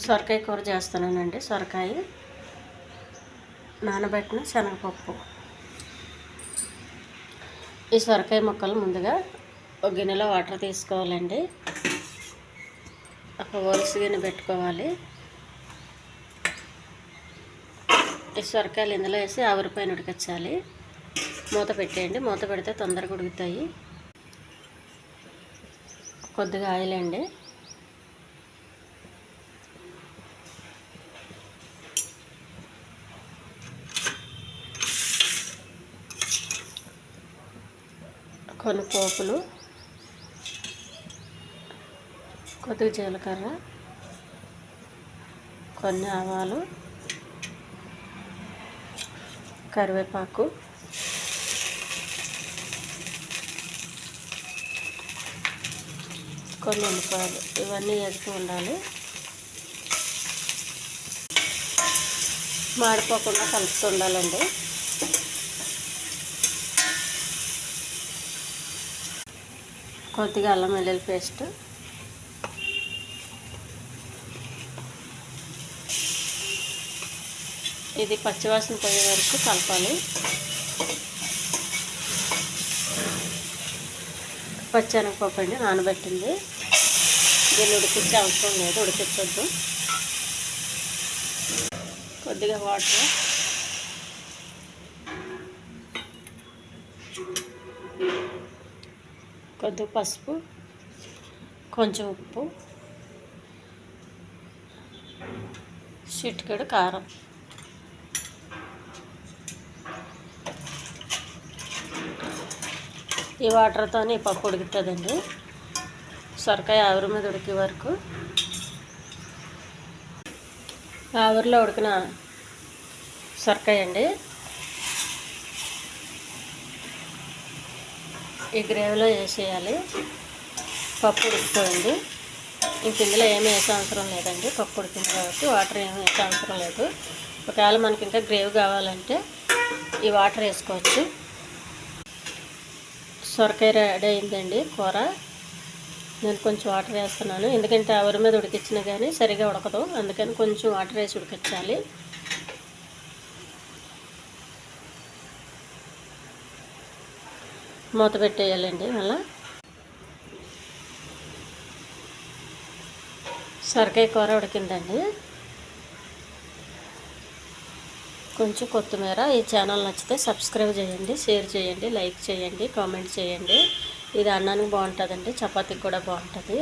సొరకాయ కూర చేస్తున్నానండి. సొరకాయ నానబెట్టిన శనగపప్పు. ఈ సొరకాయ ముక్కలు ముందుగా ఒక గిన్నెలో వాటర్ తీసుకోవాలండి. ఒక ఒలుసు గిన్నె పెట్టుకోవాలి. ఈ సొరకాయలు ఇందులో వేసి ఆవిరిపైన ఉడికించాలి. మూత పెట్టేయండి. మూత పెడితే తొందరగా ఉడుకుతాయి. కొద్దిగా ఆయిల్ అండి. కొన్ని పోపులు, కొద్దిగా జీలకర్ర, కొన్ని ఆవాలు, కరివేపాకు, కొన్ని ఉల్లిపాయలు, ఇవన్నీ వేస్తూ ఉండాలి. మాడిపోకుండా కలుపుతూ ఉండాలండి. కొద్దిగా అల్లం వెల్లుల్లి పేస్ట్, ఇది పచ్చివాసన పోయే వరకు కలపాలి. పచ్చెనగపప్పు అండి నానబెట్టింది. దీన్ని ఉడికించే అవసరం లేదు, ఉడికించొద్దు. కొద్దిగా వాటర్, కొద్దిగా పసుపు, కొంచెం ఉప్పు, చిటికెడు కారం. ఈ వాటర్తోనే పప్పు ఉడుకుతుందండి. సొరకాయ ఆవిరి మీద ఉడికే వరకు. ఆవిరిలో ఉడికిన సొరకాయ అండి ఈ గ్రేవీలో వేసేయాలి. పప్పు ఉడికిపోయింది. ఇంక ఇందులో ఏమీ వేసే అవసరం లేదండి. పప్పు ఉడికింది కాబట్టి వాటర్ ఏమీ వేసే అవసరం లేదు. ఒకవేళ మనకి ఇంకా గ్రేవీ కావాలంటే ఈ వాటర్ వేసుకోవచ్చు. సొరకాయ రెడీ అయిందండి కూర. నేను కొంచెం వాటర్ వేస్తున్నాను, ఎందుకంటే ఆవిరి మీద ఉడికించినా కానీ సరిగా ఉడకదు. అందుకని కొంచెం వాటర్ వేసి ఉడికించాలి. మూత పెట్టేయాలండి. అలా సొరకాయ కూర ఉడికిందండి. కొంచెం కొత్తిమీర. ఈ ఛానల్ నచ్చితే సబ్స్క్రైబ్ చేయండి, షేర్ చేయండి, లైక్ చేయండి, కామెంట్ చేయండి. ఇది అన్నానికి బాగుంటుందండి, చపాతీకి కూడా బాగుంటుంది.